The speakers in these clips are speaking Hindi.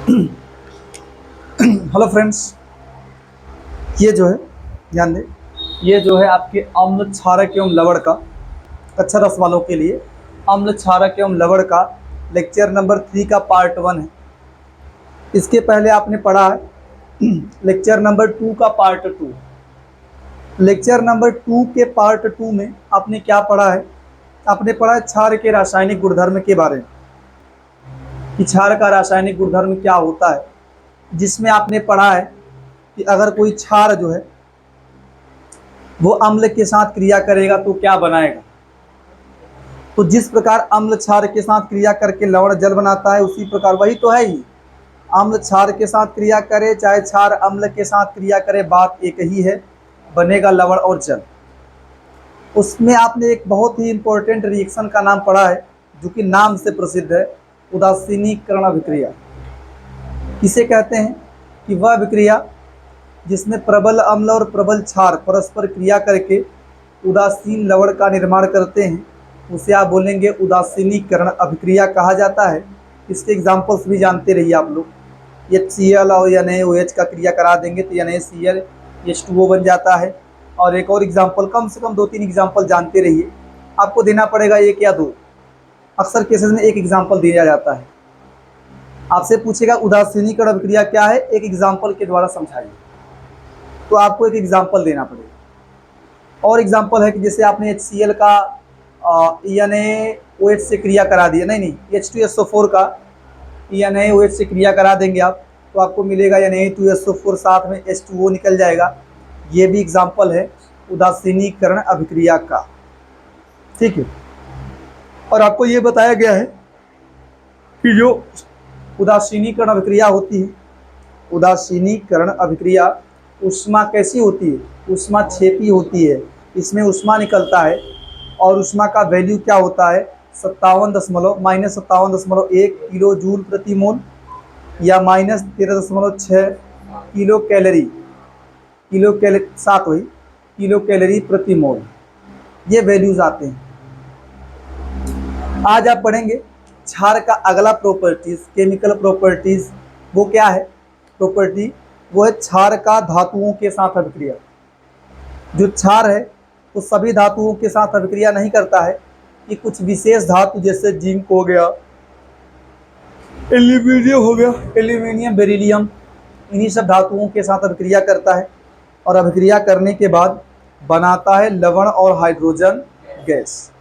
हेलो फ्रेंड्स, ये जो है ध्यान दें, ये जो है आपके अम्ल क्षारक एवं लवण का कक्षा 10 वालों के लिए अम्ल क्षारक एवं लवण का लेक्चर नंबर 3 का पार्ट 1 है। इसके पहले आपने पढ़ा है लेक्चर नंबर 2 का पार्ट 2। लेक्चर नंबर 2 के पार्ट 2 में आपने क्या पढ़ा है? आपने पढ़ा है क्षार के रासायनिक गुणधर्म के बारे में कि क्षार का रासायनिक गुणधर्म क्या होता है, जिसमें आपने पढ़ा है कि अगर कोई क्षार जो है वो अम्ल के साथ क्रिया करेगा तो क्या बनाएगा। तो जिस प्रकार अम्ल क्षार के साथ क्रिया करके लवण जल बनाता है, उसी प्रकार वही तो है ही, अम्ल क्षार के साथ क्रिया करे चाहे क्षार अम्ल के साथ क्रिया करे, बात एक ही है, बनेगा लवण और जल। उसमें आपने एक बहुत ही इंपॉर्टेंट रिएक्शन का नाम पढ़ा है जो कि नाम से प्रसिद्ध है, उदासीनीकरण अभिक्रिया। किसे कहते हैं? कि वह अभिक्रिया जिसमें प्रबल अम्ल और प्रबल क्षार परस्पर क्रिया करके उदासीन लवण का निर्माण करते हैं, उसे आप बोलेंगे उदासीनीकरण अभिक्रिया कहा जाता है। इसके एग्जाम्पल्स भी जानते रहिए आप लोग। HCl और NaOH का क्रिया करा देंगे तो NaCl H2O बन जाता है। और एक और एग्जाम्पल, कम से कम 2-3 एग्जाम्पल जानते रहिए, आपको देना पड़ेगा 1 या 2, अक्सर केसेस में 1 एग्जाम्पल दिया जाता है। आपसे पूछेगा उदासीनीकरण अभिक्रिया क्या है, एक एग्जाम्पल के द्वारा समझाइए, तो आपको एक एग्जाम्पल देना पड़ेगा। और एग्जाम्पल है कि जैसे आपने HCl का NaOH से क्रिया करा दिया, नहीं H2SO4 का NaOH से क्रिया करा देंगे आप, तो आपको मिलेगा Na2SO4, साथ में H2O निकल जाएगा। ये भी एग्जाम्पल है उदासीनीकरण अभिक्रिया का, ठीक है। और आपको ये बताया गया है कि जो उदासीनीकरण अभिक्रिया होती है, उदासीनीकरण अभिक्रिया ऊष्मा कैसी होती है? ऊष्मा क्षेपी होती है। इसमें ऊष्मा निकलता है और ऊष्मा का वैल्यू क्या होता है? -57.1 किलो जूल प्रति मोल या -13.6 किलो कैलोरी, किलो कैलोरी प्रति मोल, ये वैल्यूज आते हैं। आज आप पढ़ेंगे क्षार का अगला प्रॉपर्टीज, केमिकल प्रॉपर्टीज। वो क्या है प्रॉपर्टी? वो है क्षार का धातुओं के साथ अभिक्रिया। जो क्षार है वो सभी धातुओं के साथ अभिक्रिया नहीं करता है, कि कुछ विशेष धातु जैसे जिंक हो गया, एल्यूमिनियम हो गया, एल्यूमिनियम, बेरिलियम, इन्हीं सब धातुओं के साथ अभिक्रिया करता है। और अभिक्रिया करने के बाद बनाता है लवण और हाइड्रोजन गैस।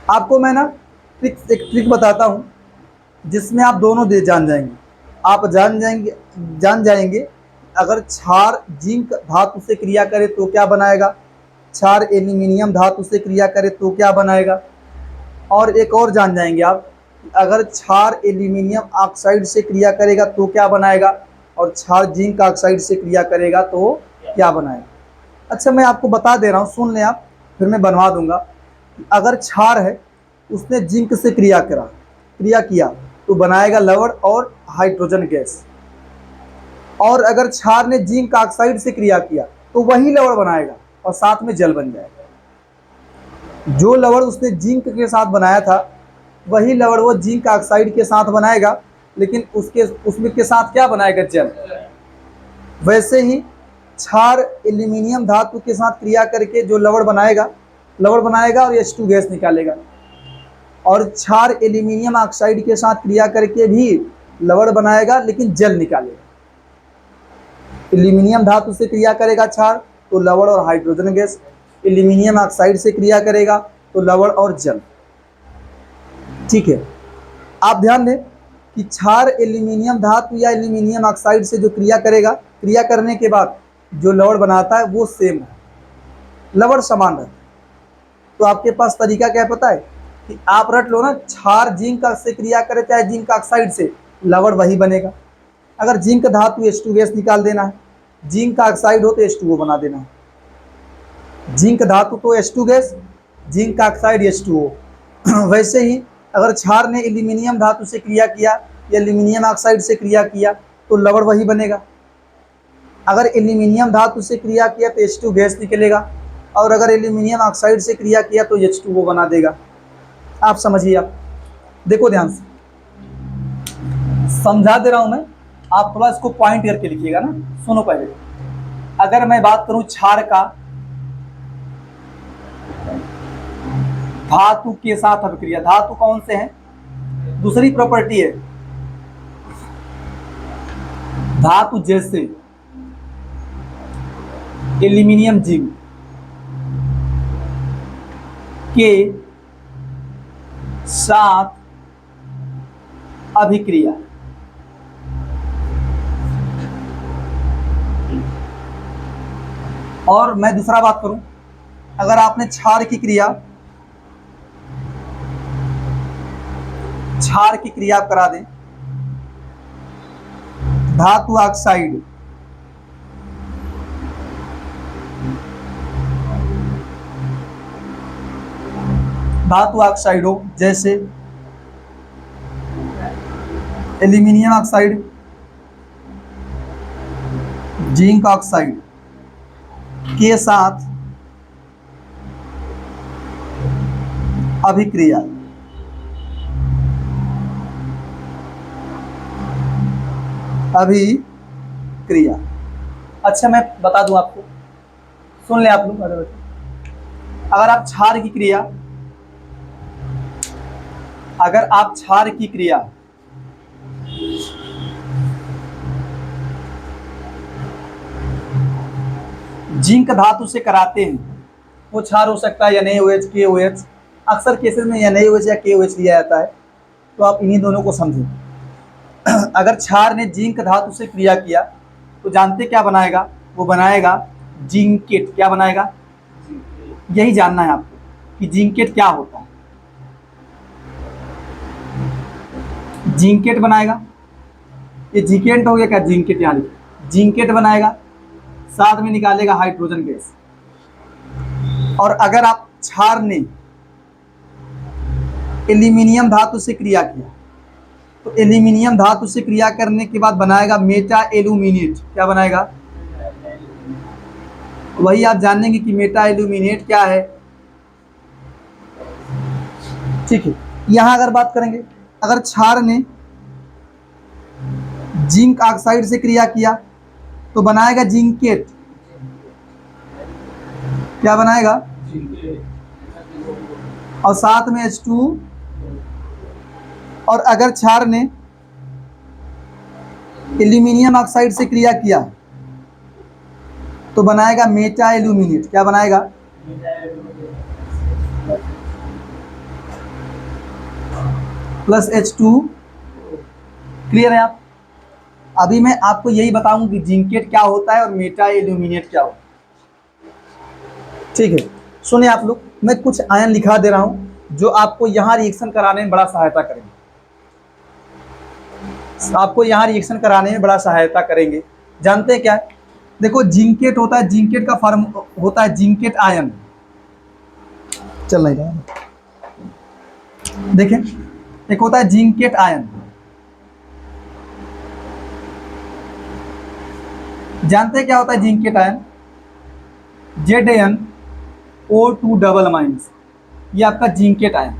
आपको मैं ना एक ट्रिक बताता हूँ जिसमें आप दोनों जान जाएंगे। आप जान जाएंगे अगर क्षार जिंक धातु से क्रिया करे तो क्या बनाएगा, क्षार एल्यूमिनियम धातु से क्रिया करे तो क्या बनाएगा। और एक और जान जाएंगे आप, अगर क्षार एल्यूमिनियम ऑक्साइड से क्रिया करेगा तो क्या बनाएगा, और क्षार जिंक ऑक्साइड से क्रिया करेगा तो क्या बनाएगा। अच्छा, मैं आपको बता दे रहा हूँ, सुन लें आप, फिर मैं बनवा दूंगा। अगर क्षार है उसने जिंक से क्रिया किया तो बनाएगा लवण और हाइड्रोजन गैस। और अगर क्षार ने जिंक ऑक्साइड से क्रिया किया तो वही लवण बनाएगा और साथ में जल बन जाएगा। जो लवण उसने जिंक के साथ बनाया था वही लवण वो जिंक ऑक्साइड के साथ बनाएगा, लेकिन उसमें के साथ क्या बनाएगा? जल। वैसे ही क्षार एल्यूमिनियम धातु के साथ क्रिया करके जो लवण बनाएगा और H2 गैस निकालेगा। और क्षार एल्यूमिनियम ऑक्साइड के साथ क्रिया करके भी लवण बनाएगा लेकिन जल निकालेगा। एल्यूमिनियम धातु से क्रिया करेगा क्षार तो लवण और हाइड्रोजन गैस, एल्यूमिनियम ऑक्साइड से क्रिया करेगा तो लवण और जल, ठीक है। आप ध्यान दें कि क्षार एल्यूमिनियम धातु या एल्यूमिनियम ऑक्साइड से जो क्रिया करेगा, क्रिया करने के बाद जो लवण बनाता है वो सेम है, लवण समान है। तो आपके पास तरीका क्या है पता है? कि आप रट लो ना, क्षार जिंक से क्रिया करे चाहे जिंक ऑक्साइड से, लवण वही बनेगा। अगर जिंक धातु H2 गैस निकाल देना है, जिंक ऑक्साइड हो तो H2O बना देना है। जिंक धातु तो H2 gas, zinc oxide H2O। वैसे ही अगर क्षार ने एल्यूमिनियम धातु से क्रिया किया या एल्यूमिनियम ऑक्साइड से क्रिया किया तो लवण वही बनेगा। अगर एल्यूमिनियम धातु से क्रिया किया तो H2 गैस निकलेगा, और अगर एल्यूमिनियम ऑक्साइड से क्रिया किया तो H2O बना देगा। आप समझिए, आप देखो ध्यान से, समझा दे रहा हूं मैं, आप थोड़ा इसको पॉइंट करके लिखिएगा ना। सुनो पहले, अगर मैं बात करूं क्षार का धातु के साथ अभिक्रिया, धातु कौन से हैं, दूसरी प्रॉपर्टी है धातु जैसे एल्यूमिनियम जिंक के साथ अभिक्रिया, और मैं दूसरा बात करूं, अगर आपने क्षार की क्रिया आप करा दें धातु ऑक्साइड ऑक्साइडों जैसे एल्यूमिनियम ऑक्साइड, जिंक ऑक्साइड के साथ अभिक्रिया, अच्छा मैं बता दूं आपको, सुन ले आप लोग। अगर आप क्षार की क्रिया जिंक धातु से कराते हैं, वो क्षार हो सकता है NaOH KOH, अक्सर केसेस में NaOH या KOH लिया जाता है, तो आप इन्हीं दोनों को समझें। अगर क्षार ने जिंक धातु से क्रिया किया तो जानते क्या बनाएगा, वो बनाएगा जिंकेट। क्या बनाएगा, यही जानना है आपको कि जिंकेट क्या होता है। जिंकेट बनाएगा, ये जिंकेट हो गया क्या, जिंकेट यहाँ लिखिए, जिंकेट बनाएगा, साथ में निकालेगा हाइड्रोजन गैस। और अगर आप क्षार ने एल्यूमिनियम धातु से क्रिया किया तो एल्यूमिनियम धातु से क्रिया करने के बाद बनाएगा मेटा एल्यूमिनेट। क्या बनाएगा, वही आप जानेंगे कि मेटा एल्यूमिनेट क्या है। ठीक है, यहां अगर बात करेंगे, अगर क्षार ने जिंक ऑक्साइड से क्रिया किया तो बनाएगा जिंकेट। क्या बनाएगा, और साथ में H2। और अगर क्षार ने एल्यूमिनियम ऑक्साइड से क्रिया किया तो बनाएगा मेटा एल्यूमिनेट। क्या बनाएगा, प्लस H2। क्लियर है आप। अभी मैं आपको यही बताऊं कि जिंकेट क्या होता है और मेटा एल्यूमिनेट क्या होता है। ठीक है, सुनिए आप लोग, मैं कुछ आयन लिखा दे रहा हूं जो आपको यहां रिएक्शन कराने में बड़ा सहायता करेंगे, जानते हैं क्या है, देखो जिंकेट होता है, जिंकेट का फॉर्म होता है जिंकेट आयन। चल नहीं रहा, देखें, एक होता है जिंकेट आयन, जानते हैं क्या होता है zincate ion, ZnO2 double minus, ये आपका जिंकेट आयन।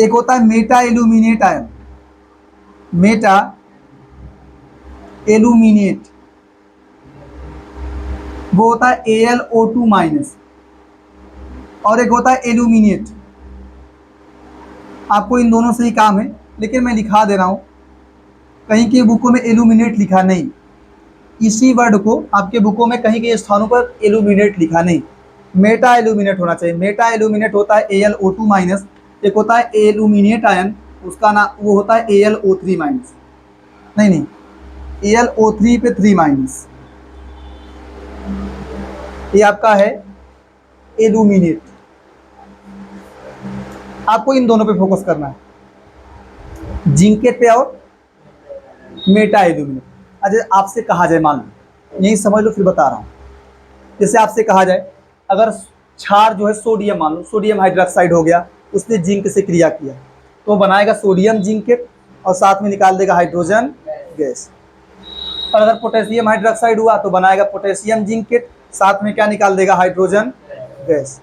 एक होता है Meta aluminate ion, Meta aluminate, वो होता है AlO2 माइनस। और एक होता है एल्यूमिनेट, आपको इन दोनों से ही काम है, लेकिन मैं लिखा दे रहा हूं, कहीं की बुकों में एल्यूमिनेट लिखा नहीं, इसी वर्ड को आपके बुकों में कहीं के स्थानों पर एल्यूमिनेट लिखा नहीं, मेटा एल्यूमिनेट होना चाहिए। मेटा एल्यूमिनेट होता है AlO2 माइनस, एक होता है एल्यूमिनेट आयन, उसका नाम वो होता है AlO3 माइनस, नहीं AlO3 पे 3 माइनस, ये आपका है एल्यूमिनेट। आपको इन दोनों पे फोकस करना है, जिंकेट पे और मेटा एल्यूमिनेट। अगर आपसे कहा जाए, मान लो, यही समझ लो फिर बता रहा हूं, जैसे आपसे कहा जाए अगर क्षार जो है सोडियम, मान लो सोडियम हाइड्रोक्साइड हो गया, उसने जिंक से क्रिया किया तो बनाएगा सोडियम जिंकेट और साथ में निकाल देगा हाइड्रोजन गैस। और अगर पोटेशियम हाइड्रोक्साइड हुआ तो बनाएगा पोटेशियम जिंकेट, साथ में क्या निकाल देगा, हाइड्रोजन गैस।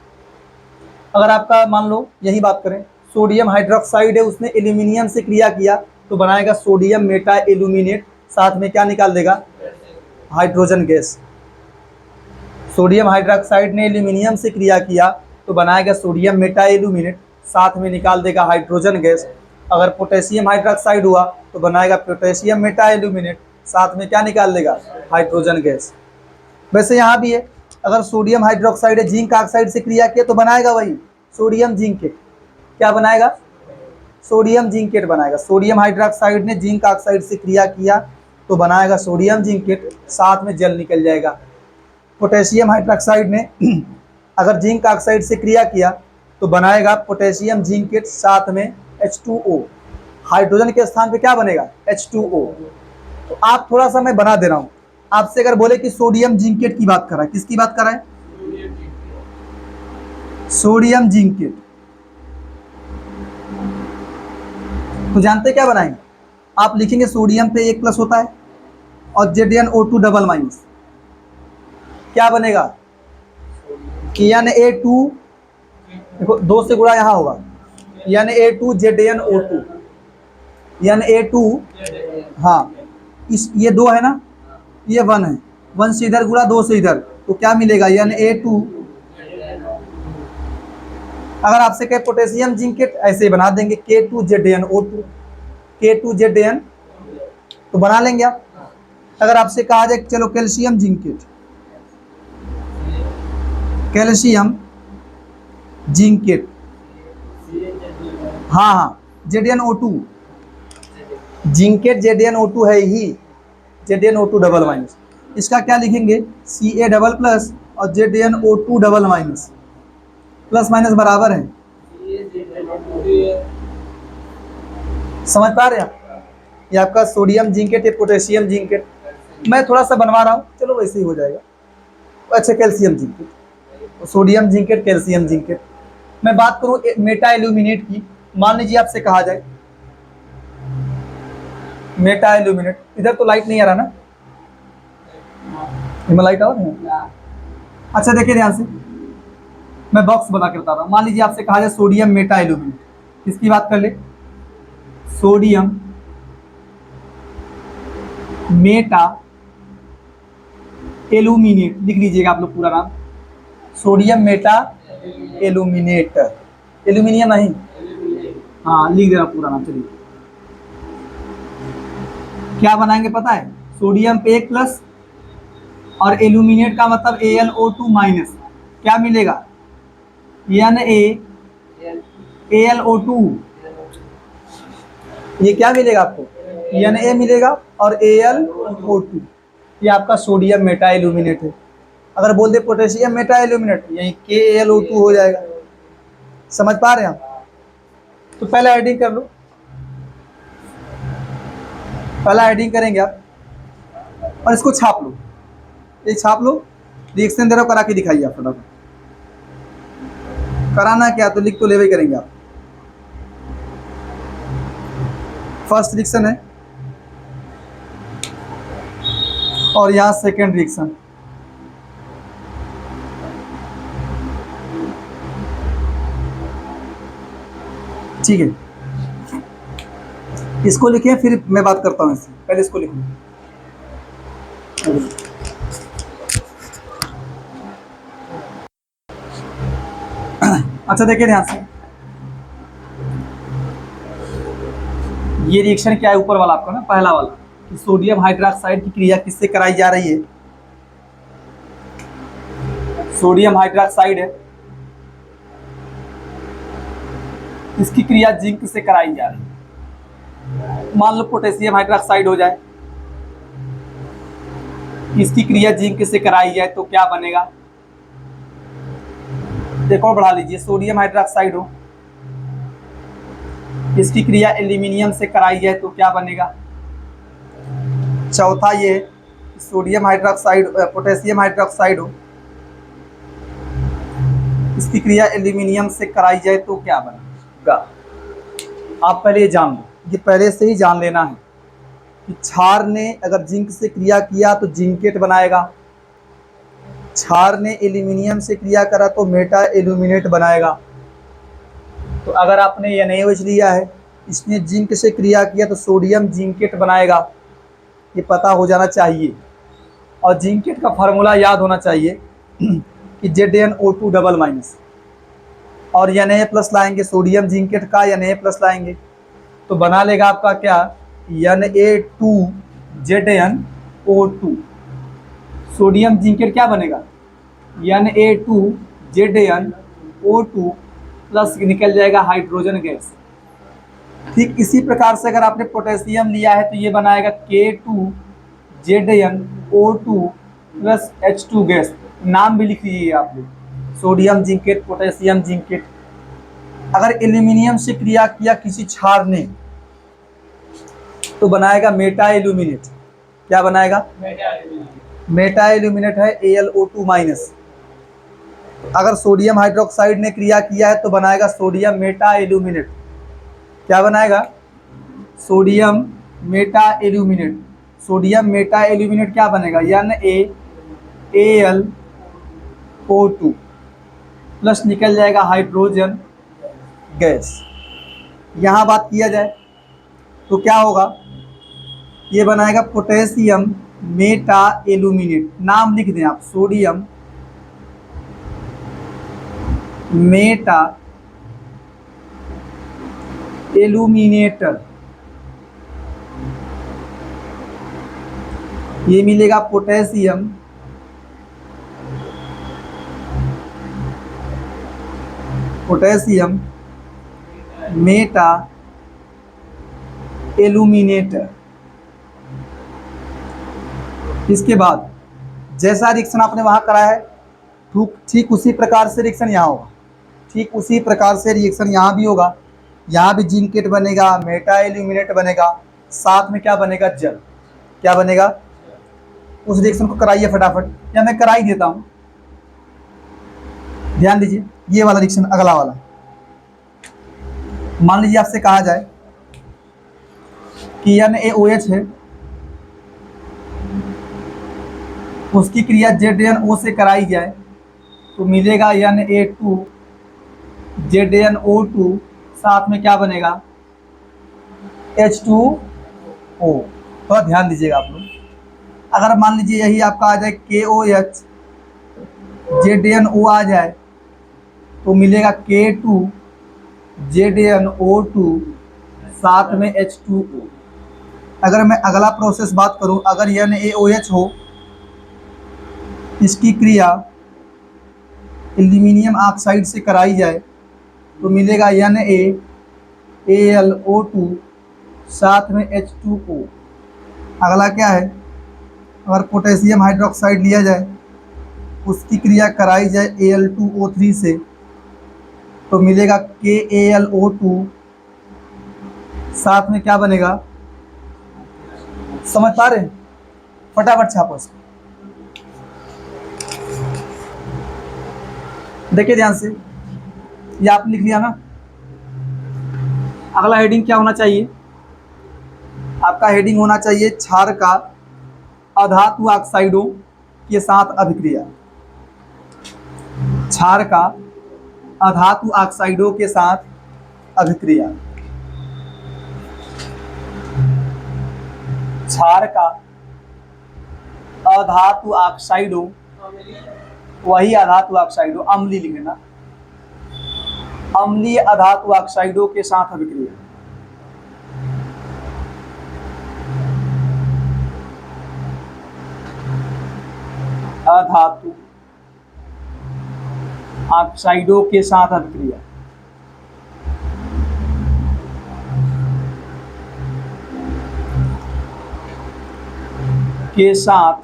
अगर आपका मान लो यही बात करें, सोडियम हाइड्रोक्साइड है, उसने एल्यूमिनियम से क्रिया किया तो बनाएगा सोडियम मेटा एल्यूमिनेट, साथ में क्या निकाल देगा, हाइड्रोजन गैस। सोडियम हाइड्रोक्साइड ने एल्यूमिनियम से क्रिया किया तो बनाएगा सोडियम मेटा एल्यूमिनेट, साथ में निकाल देगा हाइड्रोजन गैस। अगर पोटेशियम हाइड्रोक्साइड हुआ तो बनाएगा पोटेशियम मेटा एल्यूमिनेट, साथ में क्या निकाल देगा, हाइड्रोजन गैस। वैसे यहाँ भी है, अगर सोडियम हाइड्रोक्साइड जिंक ऑक्साइड से क्रिया किया तो बनाएगा वही सोडियम जिंकेट। क्या बनाएगा, सोडियम जिंकेट बनाएगा। सोडियम हाइड्रोक्साइड ने जिंक ऑक्साइड से क्रिया किया तो बनाएगा सोडियम जिंकेट, साथ में जल निकल जाएगा। पोटेशियम हाइड्रोक्साइड ने अगर जिंक ऑक्साइड से क्रिया किया तो बनाएगा पोटेशियम जिंकेट, साथ में H2O। हाइड्रोजन के स्थान पे क्या बनेगा, H2O। तो आप थोड़ा सा मैं बना दे रहा हूँ, आपसे अगर बोले कि सोडियम जिंकेट की बात कर रहा है, किसकी बात कर रहा है, सोडियम जिंकेट, तो जानते क्या बनाएंगे, आप लिखेंगे सोडियम पे 1 प्लस होता है और ZnO2 डबल माइनस, क्या बनेगा, Na2, देखो 2 से गुणा यहाँ होगा, Na2 ZnO2, Na2, हाँ इस ये 2 है ना, ये 1 है, 1 से इधर गुणा 2 से इधर, तो क्या मिलेगा, Na2। अगर आपसे कहे पोटेशियम जिंकेट, ऐसे बना देंगे K2ZnO2, K2Zn, तो बना लेंगे आप। अगर आपसे कहा जाए चलो कैल्शियम जिंकेट, कैल्शियम जिंकेट, हाँ ZnO2, जिंकेट ZnO2 है ही, ZnO2 डबल माइनस, इसका क्या लिखेंगे, Ca डबल प्लस और ZnO2 double minus, plus minus बराबर है, समझ पा रहे हैं। ये आपका सोडियम जिंकेट है, पोटेशियम जिंकेट, मैं थोड़ा सा बनवा रहा हूँ, चलो वैसे ही हो जाएगा। अच्छा calcium zincate, sodium zincate, calcium zincate. मैं बात करूँ मेटा एल्यूमिनेट की, मान लीजिए आपसे कहा जाए मेटा एल्यूमिनेट, इधर तो लाइट नहीं आ रहा ना, इसमें लाइट आ रहा है। अच्छा देखिए ध्यान से, मैं बॉक्स बना के बता रहा हूँ। मान लीजिए आपसे कहा जाए सोडियम मेटा एल्यूमिनेट, किसकी बात कर ले, सोडियम मेटा एल्यूमिनेट, लिख लीजिएगा आप लोग पूरा नाम, सोडियम मेटा एल्यूमिनेट, एल्यूमिनियम नहीं, हाँ लिख देना पूरा नाम। चलिए क्या बनाएंगे पता है, सोडियम पे 1 प्लस और एल्यूमिनेट का मतलब AlO2 माइनस, क्या मिलेगा, NaAlO2, ये क्या मिलेगा आपको, Na मिलेगा और AlO2, ये आपका सोडियम मेटा एल्यूमिनेट है। अगर बोल दे पोटेशियम मेटा एल्यूमिनेट, यही KAlO2 हो जाएगा। समझ पा रहे हैं आप, तो पहले एडिंग कर लो, पहला एडिंग करेंगे आप और इसको छाप लो, ये छाप लो, रिएक्शन दे रहा हो करा के दिखाइए आप फटाफट, कराना क्या तो लिख तो लेवे करेंगे आप। फर्स्ट रिएक्शन है और यहाँ सेकेंड रिएक्शन, ठीक है, इसको लिखिए फिर मैं बात करता हूँ इससे, पहले इसको लिखूँ। अच्छा देखिए ध्यान से, ये रिएक्शन क्या है ऊपर वाला आपका ना, पहला वाला, कि सोडियम हाइड्रोक्साइड की क्रिया किससे कराई जा रही है, सोडियम हाइड्रोक्साइड है, इसकी क्रिया जिंक से कराई जा रही है। मान लो पोटेशियम हाइड्रोक्साइड हो जाए, इसकी क्रिया जिंक से कराई जाए तो क्या बनेगा, देखो बढ़ा लीजिए, सोडियम हाइड्रोक्साइड हो, इसकी क्रिया एल्यूमिनियम से कराई जाए तो क्या बनेगा। चौथा ये सोडियम हाइड्रोक्साइड पोटेशियम हाइड्रोक्साइड हो, इसकी क्रिया एल्यूमिनियम से कराई जाए तो क्या बनेगा। आप पहले ये जान लो, ये पहले से ही जान लेना है कि क्षार ने अगर जिंक से क्रिया किया तो जिंकेट बनाएगा, क्षार ने एल्यूमिनियम से क्रिया करा तो मेटा एल्यूमिनेट बनाएगा। तो अगर आपने NaOH लिया है इसने जिंक से क्रिया किया तो सोडियम जिंकेट बनाएगा, ये पता हो जाना चाहिए। और जिंकेट का फार्मूला याद होना चाहिए कि ZnO2 डबल माइनस, और Na प्लस लाएंगे सोडियम जिंकेट का, Na प्लस लाएंगे तो बना लेगा आपका क्या, Na2ZnO2। सोडियम जिंकेट क्या बनेगा, Na2ZnO2 प्लस निकल जाएगा हाइड्रोजन गैस। ठीक इसी प्रकार से अगर आपने पोटेशियम लिया है तो ये बनाएगा K2ZnO2 प्लस H2 गैस। नाम भी लिख लीजिए आप लोग, सोडियम जिंकेट, पोटेशियम जिंकेट। अगर एल्यूमिनियम से क्रिया किया किसी क्षार ने तो बनाएगा मेटा एल्यूमिनेट। क्या बनाएगा, मेटा एल्यूमिनेट है AlO2 माइनस। अगर सोडियम हाइड्रोक्साइड ने क्रिया किया है तो बनाएगा सोडियम मेटा एल्यूमिनेट। क्या बनाएगा, sodium Meta aluminate. Sodium Meta aluminate क्या बनेगा, NaAlO2 प्लस निकल जाएगा हाइड्रोजन गैस। यहाँ बात किया जाए तो क्या होगा, ये बनाएगा पोटेशियम मेटा एल्यूमिनेट। नाम लिख दें आप, सोडियम मेटा एल्यूमिनेटर। ये मिलेगा पोटेशियम मेटा एल्यूमिनेटर। इसके बाद जैसा रिएक्शन आपने वहां कराया है ठीक उसी प्रकार से रिएक्शन यहाँ होगा, ठीक उसी प्रकार से रिएक्शन यहाँ भी होगा। यहाँ भी जिंकेट बनेगा, मेटा एल्यूमिनेट बनेगा, साथ में क्या बनेगा, जल। क्या बनेगा, उस रिएक्शन को कराइए फटाफट, या मैं करा ही देता हूँ। ध्यान दीजिए, ये वाला रिएक्शन अगला वाला, मान लीजिए आपसे कहा जाए कि NaOH है, उसकी क्रिया ZnO से कराई जाए तो मिलेगा Na2ZnO2, साथ में क्या बनेगा, H2O। थोड़ा ध्यान दीजिएगा आप लोग। अगर मान लीजिए यही आपका आ जाए KOH ZnO आ जाए तो मिलेगा K2ZnO2 साथ में H2O। अगर मैं अगला प्रोसेस बात करूं, अगर NaOH हो, इसकी क्रिया एल्यूमिनियम ऑक्साइड से कराई जाए तो मिलेगा NaAlO2 साथ में H2O। अगला क्या है, अगर पोटेशियम हाइड्रोक्साइड लिया जाए, उसकी क्रिया कराई जाए Al2O3 से तो मिलेगा KAlO2 साथ में क्या बनेगा, समझ पा रहे हैं, फटाफट छापो इसको। देखिए ध्यान से, ये आपने लिख लिया ना। अगला हेडिंग क्या होना चाहिए, आपका हेडिंग होना चाहिए क्षार का अधातु ऑक्साइडों के साथ अभिक्रिया। क्षार का अधातु ऑक्साइडों के साथ अभिक्रिया। क्षार का अधातु ऑक्साइडों, वही अधातु ऑक्साइडों, अम्लीय लिखना, अम्लीय अधातु ऑक्साइडों के साथ अभिक्रिया। अधातु ऑक्साइडों के साथ अभिक्रिया। के साथ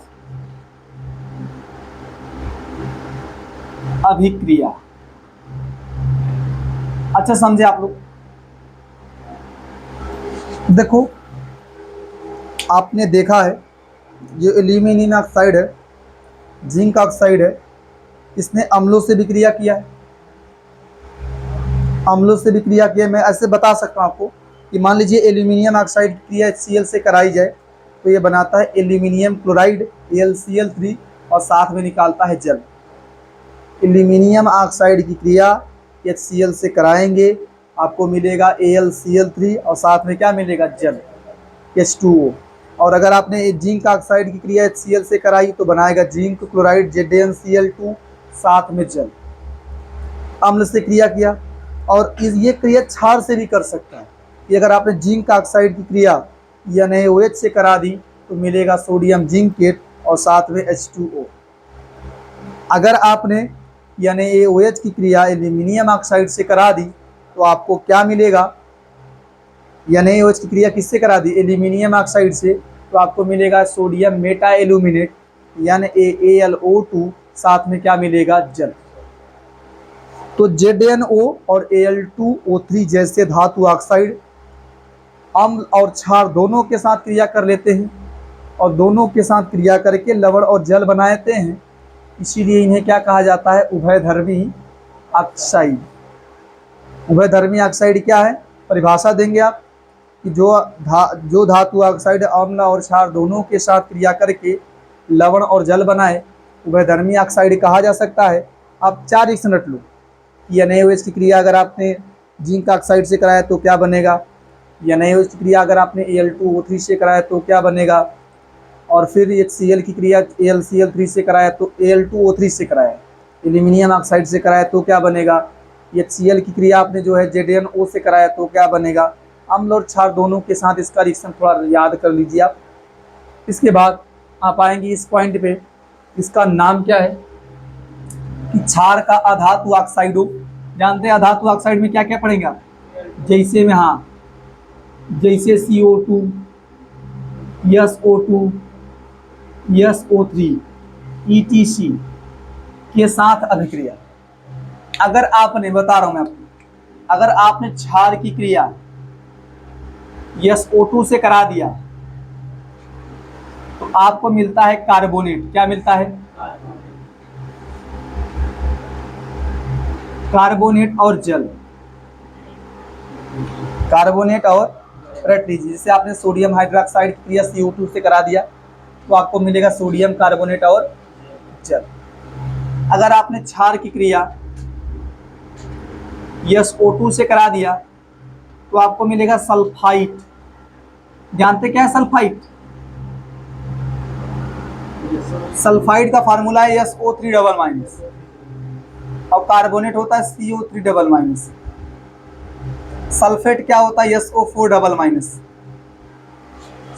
अभिक्रिया। अच्छा समझे आप लोग। देखो आपने देखा है जो एल्यूमिनियम ऑक्साइड है, जिंक ऑक्साइड है, इसने अम्लों से भी क्रिया किया है, अम्लों से भी क्रिया किया है। मैं ऐसे बता सकता हूँ आपको कि मान लीजिए एल्यूमिनियम ऑक्साइड क्रिया HCl से कराई जाए तो ये बनाता है एल्यूमिनियम क्लोराइड AlCl3 और साथ में निकालता है जल। एल्यूमिनियम ऑक्साइड की क्रिया HCl से कराएंगे आपको मिलेगा AlCl3 और साथ में क्या मिलेगा, जल H2O। और अगर आपने जिंक ऑक्साइड की क्रिया HCl से कराई तो बनाएगा जिंक क्लोराइड ZnCl2 साथ में जल। अम्ल से क्रिया किया और ये क्रिया क्षार से भी कर सकता है कि अगर आपने जिंक ऑक्साइड की क्रिया NaOH से करा दी तो मिलेगा सोडियम जिंकेट और साथ में H2O। अगर आपने NaOH की क्रिया एल्यूमिनियम ऑक्साइड से करा दी तो आपको क्या मिलेगा, NaOH की क्रिया किससे करा दी, एल्यूमिनियम ऑक्साइड से, तो आपको मिलेगा सोडियम मेटा एल्यूमिनेट NaAlO2 साथ में क्या मिलेगा, जल। तो ZnO और Al2O3 जैसे धातु ऑक्साइड अम्ल और क्षार दोनों के साथ क्रिया कर लेते हैं और दोनों के साथ क्रिया करके लवण और जल बनाते हैं, इसीलिए इन्हें क्या कहा जाता है, उभयधर्मी ऑक्साइड। उभयधर्मी ऑक्साइड क्या है, परिभाषा देंगे आप कि जो धातु ऑक्साइड अम्ल और क्षार दोनों के साथ क्रिया करके लवण और जल बनाए, उभयधर्मी ऑक्साइड कहा जा सकता है। आप 4 रिएक्शन रट लो कि NaOH की क्रिया अगर आपने जिंक ऑक्साइड से कराया तो क्या बनेगा, NaOH की क्रिया अगर आपने Al2O3 से कराया तो क्या बनेगा, और फिर HCl की क्रिया AlCl3 से कराया तो Al2O3 से कराया, एल्यूमिनियम ऑक्साइड से कराया तो क्या बनेगा, HCl की क्रिया आपने जो है ZnO से कराया तो क्या बनेगा। अम्ल और क्षार दोनों के साथ इसका रिएक्शन थोड़ा याद कर लीजिए आप। इसके बाद आप आएंगे इस पॉइंट पे, इसका नाम क्या है कि क्षार का अधातु ऑक्साइड हो। जानते हैं अधातु ऑक्साइड में क्या क्या पड़ेगा, जैसे में हाँ, जैसे CO2, SO2, SO3, ETC के साथ अभिक्रिया। अगर आपने, बता रहा हूं मैं आपको, अगर आपने क्षार की क्रिया SO2 से करा दिया तो आपको मिलता है कार्बोनेट। क्या मिलता है, कार्बोनेट और जल। कार्बोनेट और रट लीजिए, जैसे आपने सोडियम हाइड्रोक्साइड की क्रिया CO2 से करा दिया तो आपको मिलेगा सोडियम कार्बोनेट और जल। अगर आपने क्षार की क्रिया SO2 से करा दिया तो आपको मिलेगा सल्फाइड। जानते क्या है सल्फाइड, सल्फाइड का फार्मूला है SO3 डबल माइनस और कार्बोनेट होता है CO3 डबल माइनस। सल्फेट क्या होता है, SO4 double minus.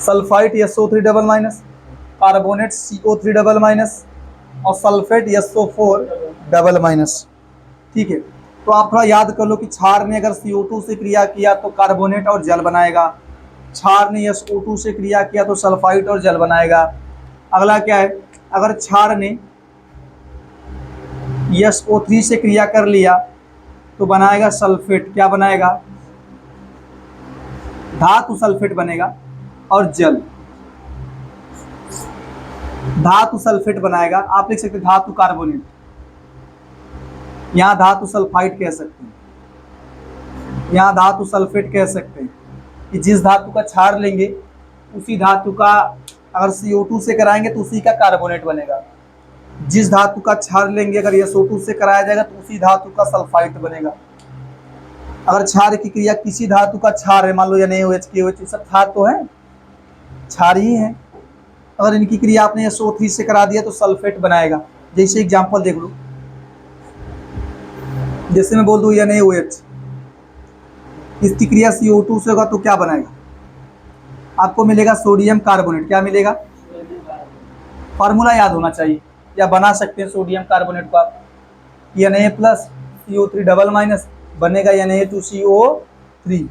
Sulphide SO3 double minus, carbonate CO3 double minus और सल्फेट SO4 डबल माइनस। ठीक है, तो आप थोड़ा याद कर लो कि क्षार ने अगर CO2 से क्रिया किया तो कार्बोनेट और जल बनाएगा, क्षार ने SO2 से क्रिया किया तो सल्फाइड और जल बनाएगा। अगला क्या है, अगर क्षार ने SO3 से क्रिया कर लिया तो बनाएगा सल्फेट। क्या बनाएगा, धातु सल्फेट बनेगा और जल धातु सल्फेट बनाएगा। आप लिख सकते हैं धातु कार्बोनेट, यहाँ धातु सल्फाइड कह सकते हैं, यहाँ धातु सल्फेट कह सकते हैं कि जिस धातु का क्षार लेंगे उसी धातु का अगर CO2 से कराएंगे तो उसी का कार्बोनेट बनेगा। जिस धातु का क्षार लेंगे अगर SO2 से कराया जाएगा तो उसी धातु का सल्फाइड बनेगा। अगर क्षार की क्रिया किसी धातु का क्षार है, मान लो NaOH KOH, सब क्षार तो है, क्षार ही है, अगर इनकी क्रिया आपने SO3 से करा दिया तो सल्फेट बनाएगा। जैसे एग्जांपल देख लो, जैसे मैं बोल दूं NaOH, इसकी क्रिया CO2 से होगा तो क्या बनाएगा, आपको मिलेगा सोडियम कार्बोनेट। क्या मिलेगा, फार्मूला याद होना चाहिए या बना सकते हैं सोडियम कार्बोनेट को आप, Na plus CO3 double minus बनेगा Na2CO3।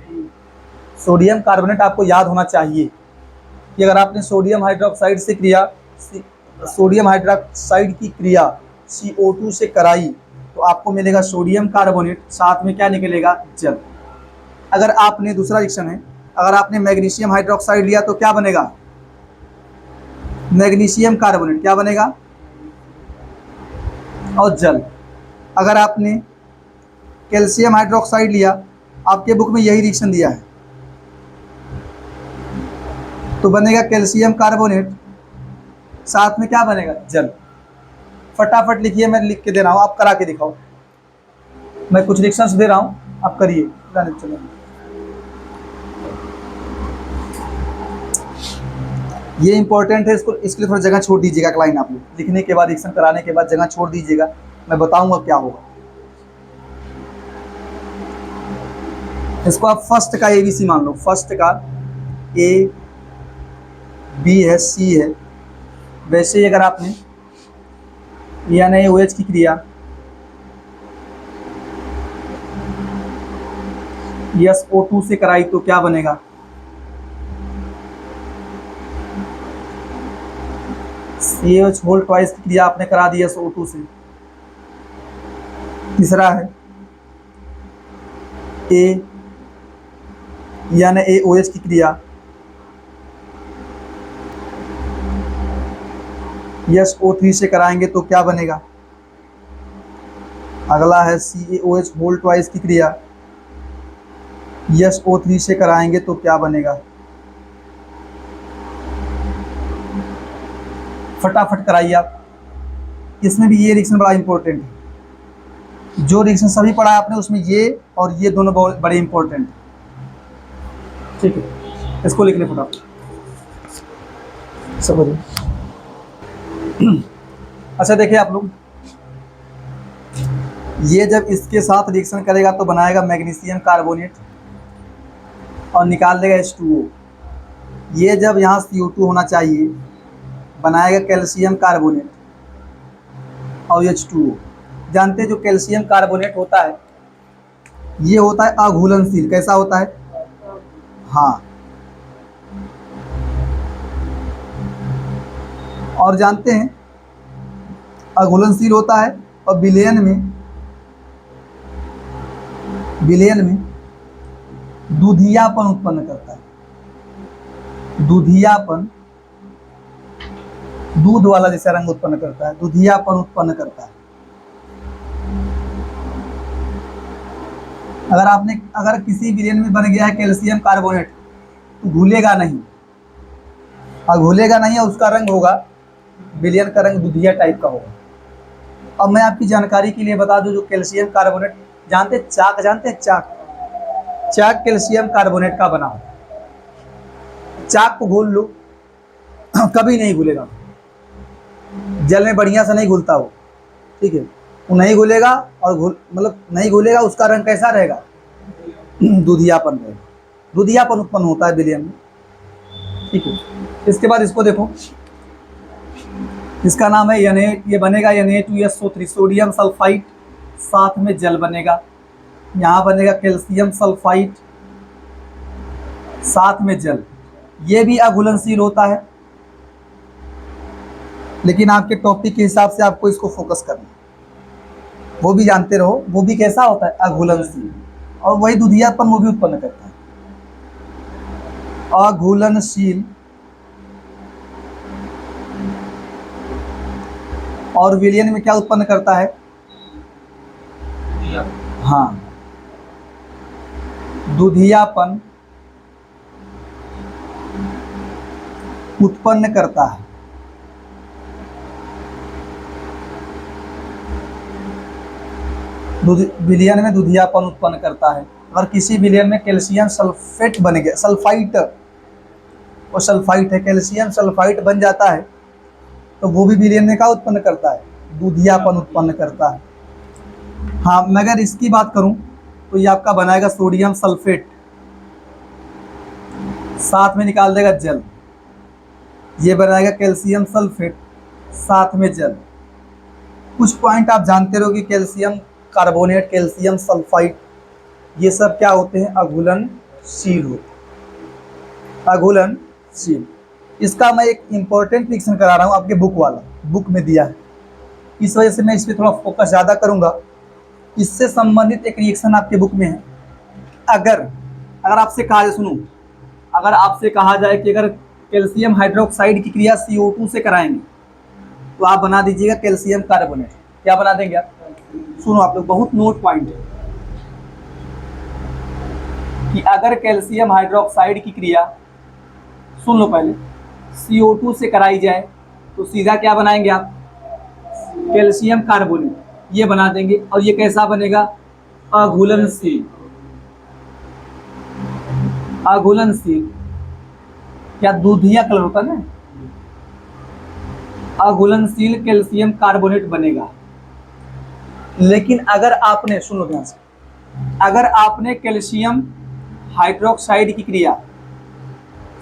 सोडियम कार्बोनेट आपको याद होना चाहिए कि अगर आपने सोडियम हाइड्रोक्साइड से क्रिया सोडियम हाइड्रोक्साइड की क्रिया CO2 से कराई तो आपको मिलेगा सोडियम कार्बोनेट, साथ में क्या निकलेगा, जल। अगर आपने, दूसरा रिएक्शन है, अगर आपने मैग्नीशियम हाइड्रोक्साइड लिया तो क्या बनेगा, मैग्नीशियम कार्बोनेट। क्या बनेगा, और जल। अगर आपने कैल्शियम हाइड्रोक्साइड लिया, आपके बुक में यही रिएक्शन दिया है, तो बनेगा कैल्शियम कार्बोनेट, साथ में क्या बनेगा, जल। फटाफट लिखिए, मैं लिख के दे रहा हूँ, आप करा के दिखाओ। मैं कुछ रिएक्शंस दे रहा हूँ, आप करिए। जाने चलेंगे। ये इंपॉर्टेंट है, इसको इसके लिए थोड़ा जगह छोड़ दीजिएगा। क्लाइन आप लोग लिखने के बाद, रिएक्शन कराने के बाद जगह छोड़ दीजिएगा, मैं बताऊंगा क्या होगा। इसको आप फर्स्ट का ABC मान लो। फर्स्ट का A B है C है। वैसे ही अगर आपने NaOH की क्रिया SO2 से कराई तो क्या बनेगा? CaOH होल ट्वाइस की क्रिया आपने करा दी SO2 से। तीसरा है NaOH की क्रिया SO3 से कराएंगे तो क्या बनेगा? अगला है CaOH होल ट्वाइस की क्रिया SO3 से कराएंगे तो क्या बनेगा? फटाफट कराइए आप। इसमें भी ये रिएक्शन बड़ा इंपॉर्टेंट है। जो रिएक्शन सभी पढ़ा आपने उसमें ये और ये दोनों बड़े इंपॉर्टेंट है। ठीक है, इसको लिखने फटाफट सब। अच्छा देखिए आप लोग, ये जब इसके साथ रिएक्शन करेगा तो बनाएगा मैग्नीशियम कार्बोनेट और निकाल देगा H2O। ये जब यहाँ CO2 होना चाहिए, बनाएगा कैल्शियम कार्बोनेट और H2O। जानते हैं जो कैल्शियम कार्बोनेट होता है ये होता है अघुलनशील। कैसा होता है? हाँ। और जानते हैं अघुलनशील होता है और विलयन में दूधियापन उत्पन्न करता है। दूधियापन, दूध वाला जैसा रंग उत्पन्न करता है, दूधियापन उत्पन्न करता है। अगर किसी विलयन में बन गया है कैल्शियम कार्बोनेट तो घुलेगा नहीं, और घुलेगा नहीं और उसका रंग होगा, विलयन का रंग दूधिया टाइप का होगा। अब मैं आपकी जानकारी के लिए बता दूं, जो कैल्शियम कार्बोनेट जानते हैं, जानते हैं चाक कैल्शियम कार्बोनेट का बना होता है। चाक को घोल लो कभी नहीं घुलेगा, जल में बढ़िया से नहीं घुलता वो। ठीक है, वो नहीं घुलेगा और मतलब नहीं घुलेगा, उसका रंग कैसा रहेगा? दूधियापन रहेगा। दूधियापन उत्पन्न होता है विलयन में। ठीक है, इसके बाद इसको देखो, इसका नाम है ये बनेगा Na2SO3 सोडियम सल्फाइड, साथ में जल बनेगा। यहाँ बनेगा कैल्शियम सल्फाइड, साथ में जल। ये भी अघुलनशील होता है, लेकिन आपके टॉपिक के हिसाब से आपको इसको फोकस करना है। वो भी जानते रहो, वो भी कैसा होता है? अघुलनशील। और वही दूधियापन वो भी उत्पन्न करता है। अघुलनशील और विलयन में क्या उत्पन्न करता है? हाँ, दूधियापन उत्पन्न करता है। विलयन में दूधियापन उत्पन्न करता है। अगर किसी विलयन में कैल्शियम सल्फेट बन गया, सल्फाइट, वो सल्फाइट है, कैल्शियम सल्फाइट बन जाता है तो वो भी विलयन में क्या उत्पन्न करता है? दूधियापन उत्पन्न करता है। हाँ, मैं अगर इसकी बात करूं तो ये आपका बनाएगा सोडियम सल्फेट, साथ में निकाल देगा जल। ये बनाएगा कैल्शियम सल्फेट, साथ में जल। कुछ पॉइंट आप जानते रहो कि कैल्शियम कार्बोनेट, कैल्शियम सल्फाइड, ये सब क्या होते हैं? अघुलनशील होते हैं। अघुलनशील। इसका मैं एक इंपॉर्टेंट रिएक्शन करा रहा हूँ, आपके बुक में दिया है, इस वजह से मैं इस पर थोड़ा फोकस ज़्यादा करूँगा। इससे संबंधित एक रिएक्शन आपके बुक में है। अगर आपसे कहा जाए, सुनो, अगर आपसे कहा जाए कि अगर कैल्शियम हाइड्रोक्साइड की क्रिया CO2 से कराएंगे तो आप बना दीजिएगा कैल्शियम कार्बोनेट। क्या बना देंगे आप? सुनो आप लोग, बहुत नोट पॉइंट है कि अगर कैल्शियम हाइड्रोक्साइड की क्रिया, सुन लो पहले, CO2 से कराई जाए तो सीधा क्या बनाएंगे आप? कैल्शियम कार्बोनेट, ये बना देंगे। और ये कैसा बनेगा? अघुलनशील। अघुलनशील, क्या दूधिया कलर होता है ना, अघुलनशील कैल्शियम कार्बोनेट बनेगा। लेकिन अगर आपने, सुन लो ध्यान से, अगर आपने कैल्शियम हाइड्रोक्साइड की क्रिया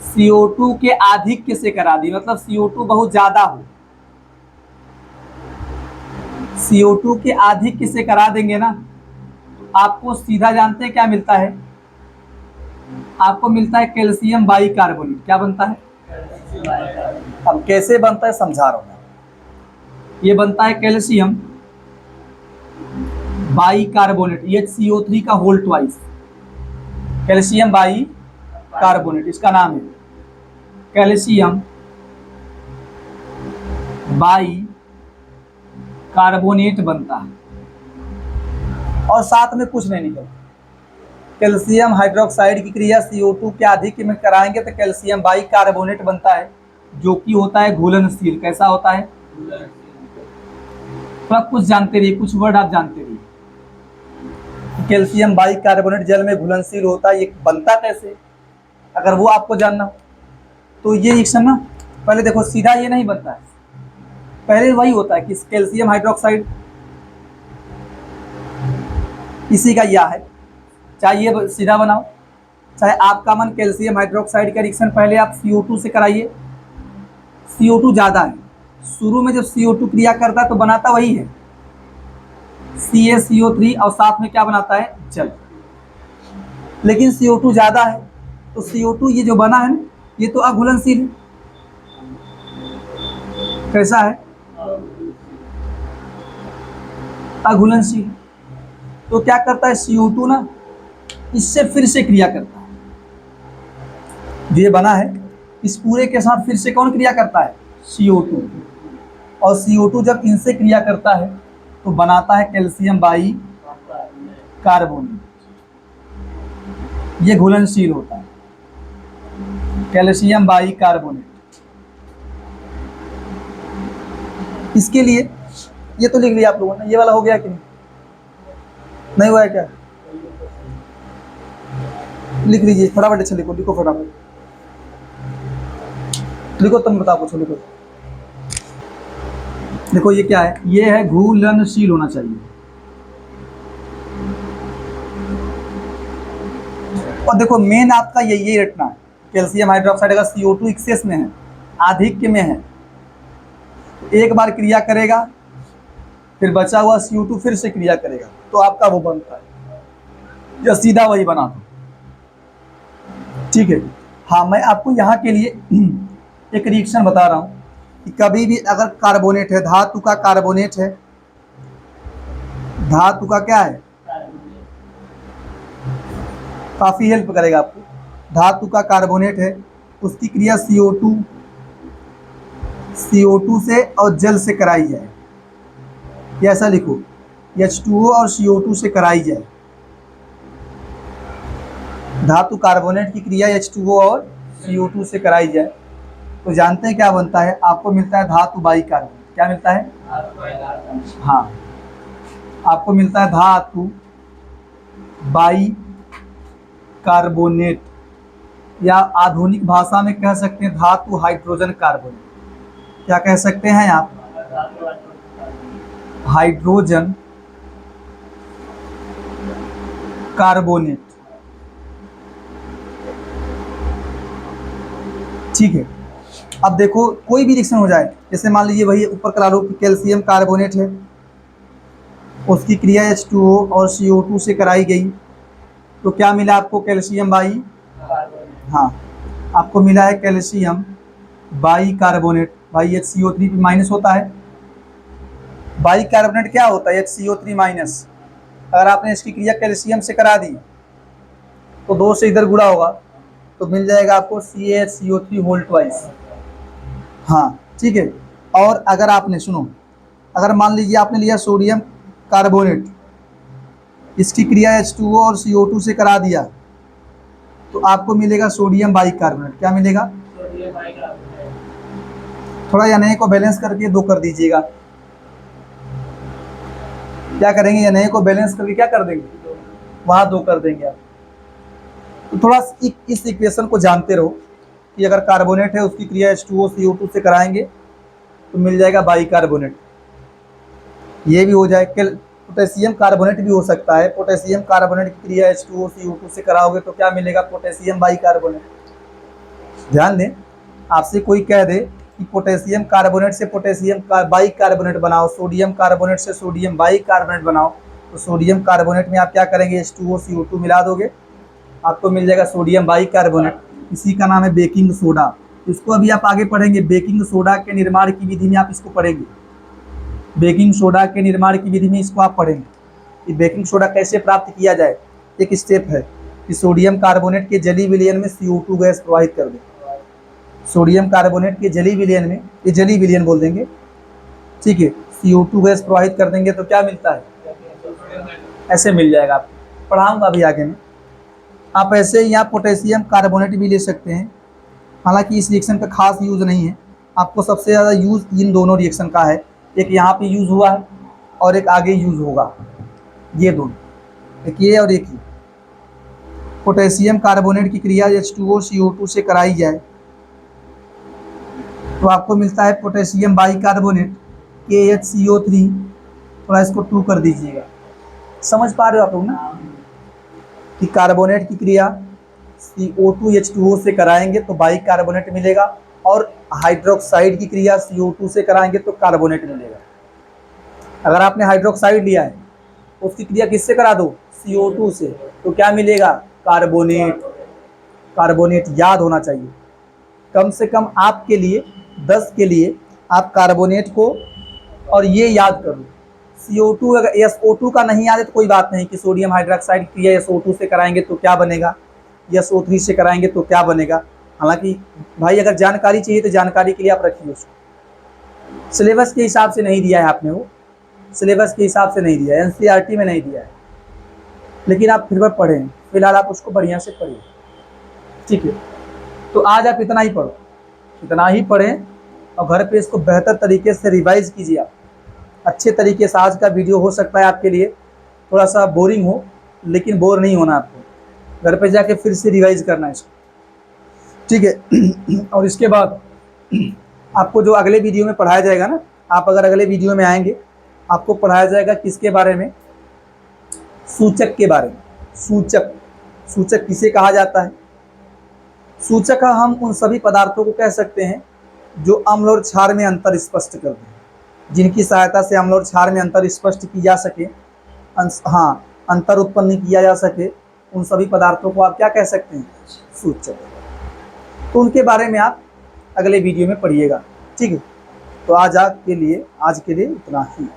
CO2 के आधिक्य से करा दी, मतलब CO2 बहुत ज्यादा हो, CO2 के आधिक्य से करा देंगे ना, आपको सीधा जानते हैं क्या मिलता है, आपको मिलता है कैल्शियम बाइकार्बोनेट। क्या बनता है? अब कैसे बनता है समझा रहा हूं मैं। ये बनता है कैल्शियम बाइकार्बोनेट, HCO3 का होल ट्वाइस, कैल्शियम बाइकार्बोनेट इसका नाम है, कैल्शियम बाइकार्बोनेट बनता है। और साथ में कुछ नहीं निकलता, कैल्शियम हाइड्रोक्साइड की क्रिया CO2 के आधिक्य में कराएंगे तो कैल्शियम बाइकार्बोनेट बनता है, जो कि होता है घुलनशील। कैसा होता है? तो आप कुछ जानते रहिए, कुछ वर्ड आप जानते रहिए। कैल्शियम बाइकार्बोनेट जल में घुलनशील होता है, ये बनता कैसे, अगर वो आपको जानना हो तो ये रिएक्शन ना, पहले देखो सीधा ये नहीं बनता है, पहले वही होता है कि कैल्शियम हाइड्रोक्साइड इसी का या है, चाहे ये सीधा बनाओ चाहे आपका मन कैल्शियम हाइड्रोक्साइड का रिएक्शन पहले आप CO2 से कराइए, CO2 ज़्यादा है, शुरू में जब CO2 क्रिया करता है तो बनाता वही है CaCO3 और साथ में क्या बनाता है? जल। लेकिन CO2 ज़्यादा है तो CO2 ये जो बना है ना, ये तो अघुलनशील है। कैसा है? अघुलनशील। तो क्या करता है CO2 ना, इससे फिर से क्रिया करता है, जो ये बना है इस पूरे के साथ फिर से कौन क्रिया करता है? CO2। और CO2 जब इनसे क्रिया करता है तो बनाता है कैल्शियम बाइकार्बोनेट, ये घुलनशील होता है, कैल्शियम बाइकार्बोनेट। इसके लिए ये तो लिख लिया आप लोगों ने, ये वाला हो गया कि नहीं हुआ है? क्या लिख लीजिए फटाफट, अच्छा लिखो, लिखो फटाफट लिखो, तुम बताओ कुछ लिखो। देखो ये क्या है, ये है घुलनशील होना चाहिए। और देखो मेन आपका यही रटना है, कैल्शियम हाइड्रोक्साइड अगर CO2 एक्सेस में है, आधिक्य में है, एक बार क्रिया करेगा फिर बचा हुआ CO2 फिर से क्रिया करेगा तो आपका वो बनता है, या सीधा वही बना दो। ठीक है। हाँ, मैं आपको यहाँ के लिए एक रिएक्शन बता रहा हूँ कि कभी भी अगर कार्बोनेट है, धातु का कार्बोनेट है, धातु का क्या है, काफी हेल्प करेगा आपको, धातु का कार्बोनेट है, उसकी क्रिया CO2 से और जल से कराई जाए, या ऐसा लिखो H2O और CO2 से कराई जाए। धातु कार्बोनेट की क्रिया H2O और CO2 से कराई जाए तो जानते हैं क्या बनता है? आपको मिलता है धातु बाइकार्बोनेट। क्या मिलता है? हाँ, आपको मिलता है धातु बाइकार्बोनेट, या आधुनिक भाषा में कह सकते हैं धातु हाइड्रोजन कार्बोनेट। क्या कह सकते हैं आप? Hydrogen carbonate. ठीक है। अब देखो कोई भी रिएक्शन हो जाए, जैसे मान लीजिए वही ऊपर करा लो कि कैल्शियम कार्बोनेट है, उसकी क्रिया H2O और CO2 से कराई गई तो क्या मिला आपको? कैल्शियम बाई, हाँ, आपको मिला है कैल्शियम बाइकार्बोनेट। भाई HCO3 माइनस होता है, बाइकार्बोनेट क्या होता है? HCO3 minus. अगर आपने इसकी क्रिया कैल्शियम से करा दी तो 2 से इधर गुणा होगा तो मिल जाएगा आपको CaCO3 होल ट्वाइस। हाँ ठीक है। और अगर आपने, सुनो, अगर मान लीजिए आपने लिया सोडियम कार्बोनेट, इसकी क्रिया H2O और CO2 से करा दिया तो आपको मिलेगा सोडियम बाइकार्बोनेट। क्या मिलेगा? थोड़ा या को बैलेंस करके 2 कर दीजिएगा। क्या करेंगे? या को बैलेंस करके क्या कर देंगे? वहाँ 2 कर देंगे आप। तो थोड़ा इस इक्वेशन को जानते रहो कि अगर कार्बोनेट है उसकी क्रिया H2O CO2 से कराएंगे तो मिल जाएगा बाइकार्बोनेट। ये भी हो जाए। पोटेशियम कार्बोनेट भी हो सकता है। पोटेशियम कार्बोनेट की क्रिया H2O CO2 से कराओगे तो क्या मिलेगा? Potassium bicarbonate. ध्यान दें, आपसे कोई कह दे कि पोटेशियम कार्बोनेट से पोटेशियम बाइकार्बोनेट बनाओ, सोडियम कार्बोनेट से सोडियम बाइकार्बोनेट बनाओ, तो सोडियम कार्बोनेट में आप क्या करेंगे? H2O CO2 मिला दोगे, आपको मिल जाएगा सोडियम बाइकार्बोनेट। इसी का नाम है बेकिंग सोडा। इसको अभी आप आगे पढ़ेंगे। बेकिंग सोडा के निर्माण की विधि में आप इसको पढ़ेंगे। बेकिंग सोडा के निर्माण की विधि में इसको आप पढ़ेंगे कि बेकिंग सोडा कैसे प्राप्त किया जाए। एक स्टेप है कि सोडियम कार्बोनेट के जलीय विलयन में CO2 गैस प्रवाहित कर दें। सोडियम कार्बोनेट के जलीय विलयन में, ये जलीय विलयन बोल देंगे, ठीक है, CO2 गैस प्रवाहित कर देंगे तो क्या मिलता है? ऐसे मिल जाएगा। आपको पढ़ाऊंगा अभी आगे में। आप ऐसे ही यहाँ पोटेशियम कार्बोनेट भी ले सकते हैं। हालांकि इस रिएक्शन का खास यूज़ नहीं है। आपको सबसे ज़्यादा यूज़ इन दोनों रिएक्शन का है। एक यहाँ पे यूज़ हुआ है और एक आगे यूज़ होगा। ये दोनों, एक ये और एक ये। पोटेशियम कार्बोनेट की क्रिया H2O CO2 से कराई जाए तो आपको मिलता है पोटेशियम बाइकार्बोनेट KHCO3। थोड़ा इसको 2 कर दीजिएगा। समझ पा रहे हो आप लोग ना कि कार्बोनेट की क्रिया CO2 H2O से कराएंगे तो बाइकार्बोनेट मिलेगा, और हाइड्रोक्साइड की क्रिया CO2 से कराएंगे तो कार्बोनेट मिलेगा। अगर आपने हाइड्रोक्साइड लिया है उसकी क्रिया किससे करा दो? CO2 से, तो क्या मिलेगा? कार्बोनेट। कार्बोनेट याद होना चाहिए। कम से कम आपके लिए 10 के लिए आप कार्बोनेट को और ये याद करो। CO2 अगर SO2 का नहीं याद है तो कोई बात नहीं कि सोडियम हाइड्रोक्साइड की क्रिया SO2 से कराएंगे तो क्या बनेगा, SO3 से कराएंगे तो क्या बनेगा। हालांकि भाई अगर जानकारी चाहिए तो जानकारी के लिए आप रखिए उसको। सिलेबस के हिसाब से नहीं दिया है आपने, वो सिलेबस के हिसाब से नहीं दिया है, NCERT में नहीं दिया है, लेकिन आप फिर पढ़ें। फिलहाल आप उसको बढ़िया से पढ़िए, ठीक है। तो आज आप इतना ही पढ़ो, इतना ही पढ़ें और घर पे इसको बेहतर तरीके से रिवाइज कीजिए। आप अच्छे तरीके से। आज का वीडियो हो सकता है आपके लिए थोड़ा सा बोरिंग हो, लेकिन बोर नहीं होना आपको। घर पे जाके फिर से रिवाइज करना है इसको, ठीक है। और इसके बाद आपको जो अगले वीडियो में पढ़ाया जाएगा ना, आप अगर अगले वीडियो में आएंगे आपको पढ़ाया जाएगा किसके बारे में? सूचक के बारे में। सूचक, सूचक किसे कहा जाता है? सूचक हम उन सभी पदार्थों को कह सकते हैं जो अम्ल और क्षार में अंतर स्पष्ट करते हैं, जिनकी सहायता से अम्ल और क्षार में अंतर स्पष्ट की जा सके, हाँ, अंतर उत्पन्न किया जा सके। उन सभी पदार्थों को आप क्या कह सकते हैं? सूचक। तो उनके बारे में आप अगले वीडियो में पढ़िएगा, ठीक है। तो आज के लिए इतना ही।